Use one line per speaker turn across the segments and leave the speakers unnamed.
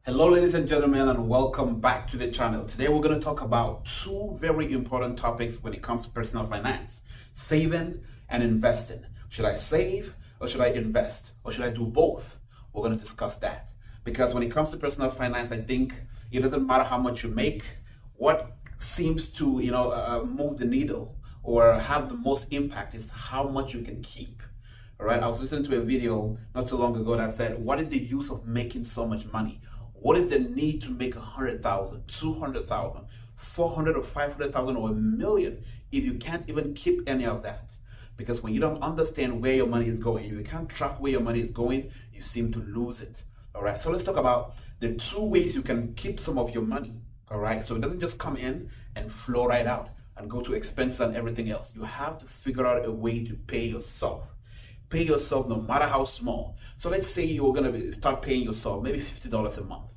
Hello ladies and gentlemen, and welcome back to the channel. Today we're going to talk about two very important topics when it comes to personal finance: saving and investing. Should I save or should I invest, or should I do both? We're going to discuss that, because when it comes to personal finance, I think it doesn't matter how much you make. What seems to move the needle or have the most impact is how much you can keep. All right, I was listening to a video not too long ago that said, what is the use of making so much money? What is the need to make 100,000, 200,000, 400 or 500,000 or a million if you can't even keep any of that? Because when you don't understand where your money is going, if you can't track where your money is going, you seem to lose it. All right, so let's talk about the two ways you can keep some of your money. All right, so it doesn't just come in and flow right out and go to expenses and everything else. You have to figure out a way to pay yourself. Pay yourself no matter how small. So let's say you're going to start paying yourself maybe $50 a month,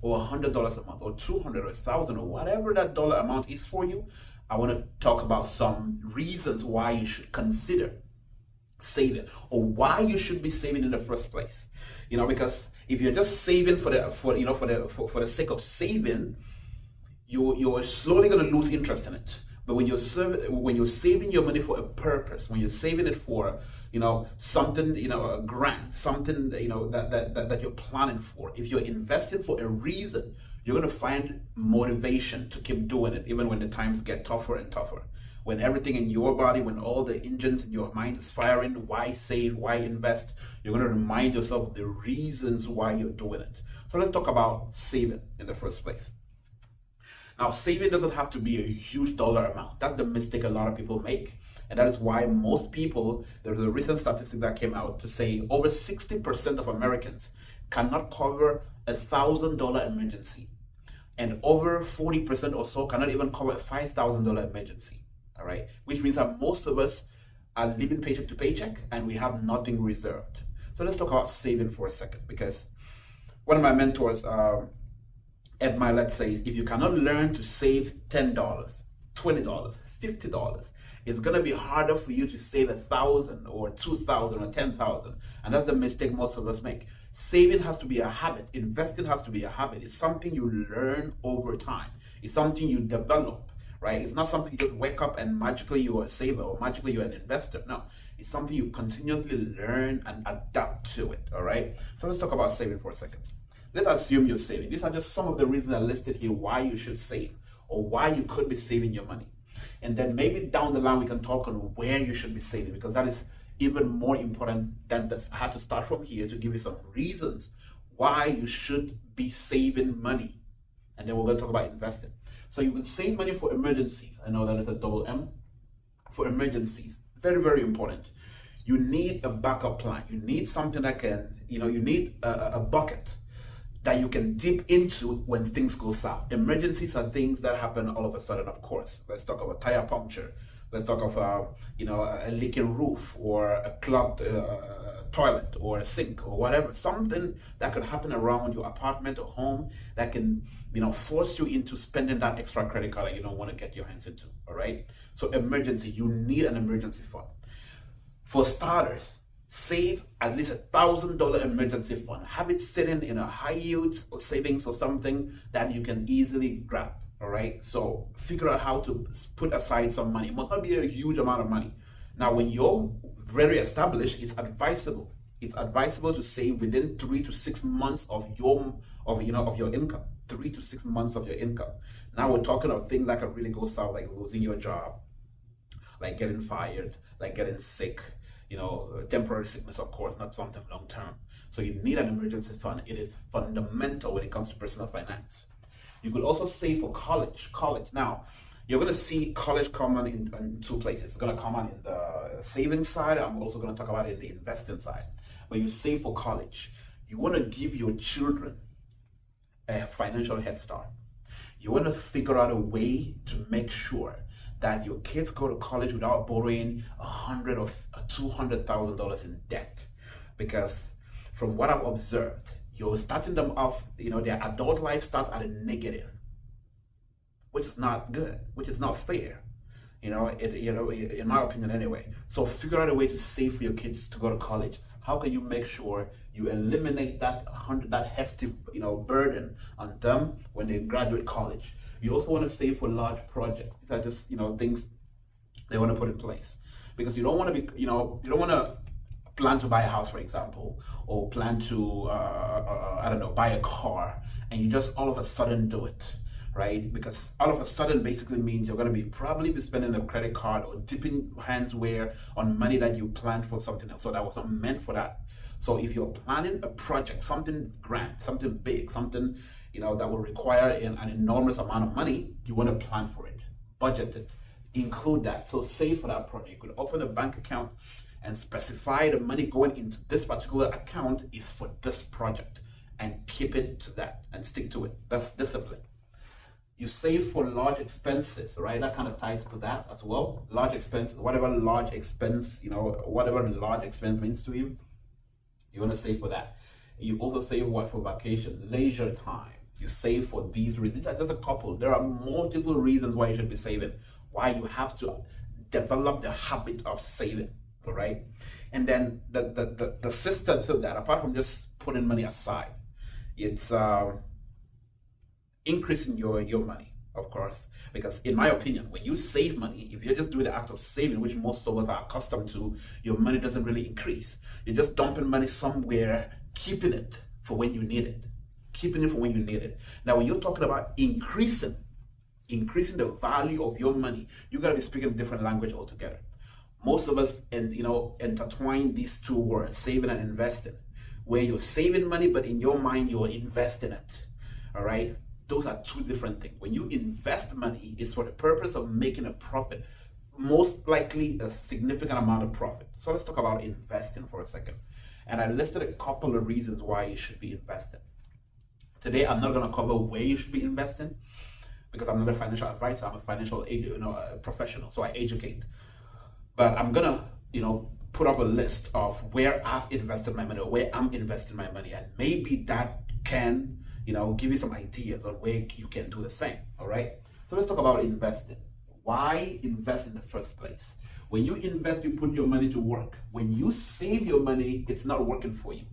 or $100 a month, or 200 or 1,000, or whatever that dollar amount is for you. I want to talk about some reasons why you should consider saving, or why you should be saving in the first place. Because if you're just saving for the sake of saving, you're slowly going to lose interest in it. But when you're saving your money for a purpose, when you're saving it for something, a grant, something that you're planning for, if you're investing for a reason, you're going to find motivation to keep doing it, even when the times get tougher and tougher. When everything in your body, when all the engines in your mind is firing, why save, why invest? You're going to remind yourself of the reasons why you're doing it. So let's talk about saving in the first place. Now, saving doesn't have to be a huge dollar amount. That's the mistake a lot of people make. And that is why most people, there's a recent statistic that came out to say over 60% of Americans cannot cover $1,000 emergency. And over 40% or so cannot even cover a $5,000 emergency. All right? Which means that most of us are living paycheck to paycheck and we have nothing reserved. So let's talk about saving for a second, because one of my mentors, Ed Mylett, says, if you cannot learn to save $10, $20, $50, it's going to be harder for you to save 1,000 or 2,000 or 10,000. And that's the mistake most of us make. Saving has to be a habit. Investing has to be a habit. It's something you learn over time. It's something you develop, right? It's not something you just wake up and magically you're a saver or magically you're an investor. No, it's something you continuously learn and adapt to it, all right? So let's talk about saving for a second. Let's assume you're saving. These are just some of the reasons I listed here why you should save, or why you could be saving your money. And then maybe down the line we can talk on where you should be saving, because that is even more important than this. I had to start from here to give you some reasons why you should be saving money. And then we're going to talk about investing. So you will save money for emergencies. I know that is a double M. For emergencies. Very, very important. You need a backup plan. You need something that can, you need a bucket that you can dip into when things go south. Emergencies are things that happen all of a sudden, of course. Let's talk about tire puncture. Let's talk of a leaking roof, or a clogged toilet, or a sink, or whatever. Something that could happen around your apartment or home that can force you into spending that extra credit card that you don't want to get your hands into. All right. So emergency, you need an emergency fund. For starters, save at least $1,000 emergency fund. Have it sitting in a high yield or savings or something that you can easily grab. All right. So figure out how to put aside some money. It must not be a huge amount of money. Now, when you're very established, it's advisable. It's advisable to save within 3 to 6 months of your income. 3 to 6 months of your income. Now we're talking of things that can really go south, like losing your job, like getting fired, like getting sick. Temporary sickness, of course, not something long term. So you need an emergency fund. It is fundamental when it comes to personal finance. You could also save for college. Now, you're going to see college common in two places. It's going to come on in the savings side. I'm also going to talk about it in the investing side. When you save for college, you want to give your children a financial head start. You want to figure out a way to make sure that your kids go to college without borrowing $100,000 or $200,000 in debt. Because from what I've observed, you're starting them off, their adult life starts at a negative, which is not good, which is not fair. In my opinion anyway. So figure out a way to save for your kids to go to college. How can you make sure You eliminate that hefty, burden on them when they graduate college. You also want to save for large projects. These are just, things they want to put in place, because you don't want to be, you don't want to plan to buy a house, for example, or plan to, I don't know, buy a car, and you just all of a sudden do it, right? Because all of a sudden basically means you're going to probably be spending a credit card or dipping hands where on money that you planned for something else, so that wasn't meant for that. So if you're planning a project, something grand, something big, something, that will require an enormous amount of money, you want to plan for it, budget it, include that. So save for that project. You could open a bank account and specify the money going into this particular account is for this project, and keep it to that and stick to it. That's discipline. You save for large expenses, right? That kind of ties to that as well. Large expense, whatever large expense, whatever large expense means to you, you want to save for that. You also save what for vacation, leisure time. You save for these reasons. These are just a couple. There are multiple reasons why you should be saving, why you have to develop the habit of saving. All right, and then the system to that, apart from just putting money aside, it's increasing your money, of course, because in my opinion, when you save money, if you're just doing the act of saving, which most of us are accustomed to, your money doesn't really increase. You're just dumping money somewhere, keeping it for when you need it, Now, when you're talking about increasing the value of your money, you got to be speaking a different language altogether. Most of us, intertwine these two words, saving and investing, where you're saving money, but in your mind, you're investing it. All right? Those are two different things. When you invest money, it's for the purpose of making a profit, most likely a significant amount of profit. So let's talk about investing for a second. And I listed a couple of reasons why you should be investing. Today, I'm not going to cover where you should be investing, because I'm not a financial advisor. I'm a financial professional, so I educate. But I'm gonna, put up a list of where I've invested my money, or where I'm investing my money, and maybe that can, give you some ideas on where you can do the same. All right. So let's talk about investing. Why invest in the first place? When you invest, you put your money to work. When you save your money, it's not working for you.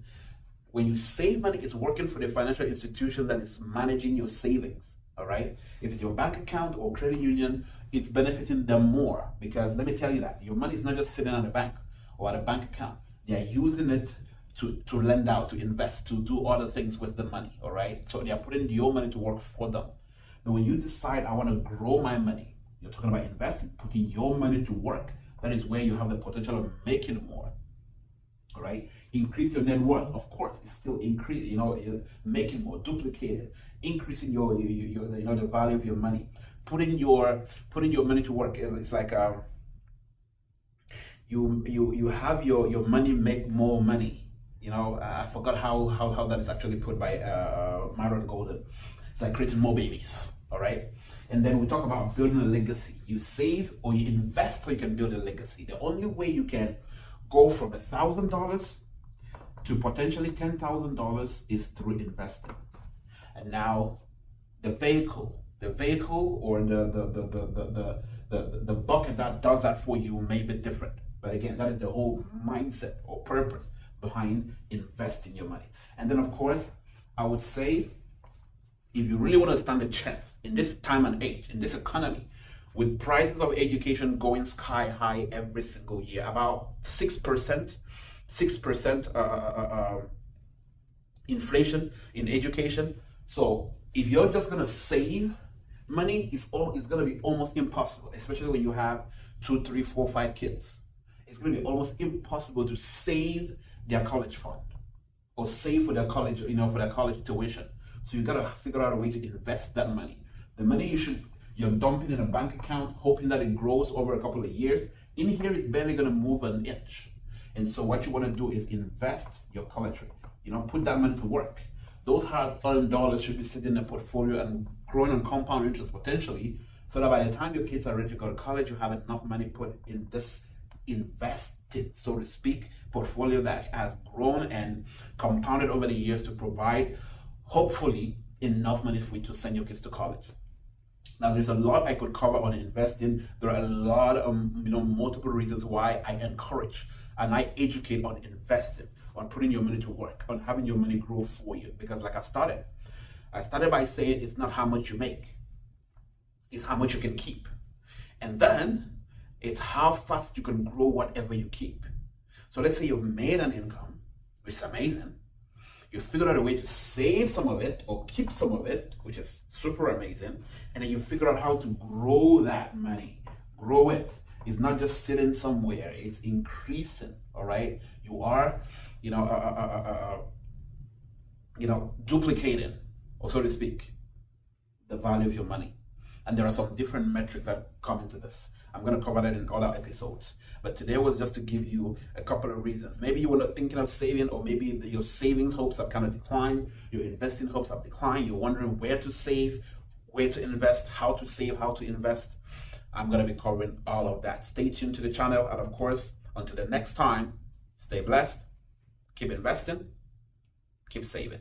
When you save money, it's working for the financial institution that is managing your savings. All right. If it's your bank account or credit union, it's benefiting them more, because let me tell you that your money is not just sitting at a bank or at a bank account. They are using it to lend out, to invest, to do other things with the money. All right. So they are putting your money to work for them. But when you decide, I want to grow my money, you're talking about investing, putting your money to work. That is where you have the potential of making more. All right. Increase your net worth. Of course, it's still increase. Making more, duplicated, increasing your the value of your money, putting your money to work. It's like you have your money make more money. I forgot how that is actually put by Myron Golden. It's like creating more babies. All right. And then we talk about building a legacy. You save or you invest so you can build a legacy. The only way you can go from $1,000 to potentially $10,000 is through investing. And now the vehicle or the bucket that does that for you may be different. But again, that is the whole mindset or purpose behind investing your money. And then of course, I would say, if you really want to stand a chance in this time and age, in this economy, with prices of education going sky high every single year, about 6% inflation in education. So if you're just going to save money, it's going to be almost impossible, especially when you have 2, 3, 4, 5 kids. It's going to be almost impossible to save their college fund or save for their college, for their college tuition. So you got to figure out a way to invest that money. The money you're dumping in a bank account, hoping that it grows over a couple of years. In here, it's barely going to move an inch. And so what you want to do is invest your college rate. Put that money to work. Those hard-earned dollars should be sitting in a portfolio and growing on compound interest potentially, so that by the time your kids are ready to go to college, you have enough money put in this invested, so to speak, portfolio that has grown and compounded over the years to provide, hopefully, enough money for you to send your kids to college. Now, there's a lot I could cover on investing. There are a lot of multiple reasons why I encourage and I educate on investing. on putting your money to work, on having your money grow for you. Because like I started by saying it's not how much you make, it's how much you can keep. And then it's how fast you can grow whatever you keep. So let's say you've made an income, which is amazing. You figured out a way to save some of it or keep some of it, which is super amazing. And then you figure out how to grow that money. Grow it. It's not just sitting somewhere. It's increasing. All right. You are, duplicating, or so to speak, the value of your money. And there are some different metrics that come into this. I'm going to cover that in all our episodes. But today was just to give you a couple of reasons. Maybe you were thinking of saving, or maybe your savings hopes have kind of declined. Your investing hopes have declined. You're wondering where to save, where to invest, how to save, how to invest. I'm going to be covering all of that. Stay tuned to the channel. And of course, until the next time, stay blessed, keep investing, keep saving.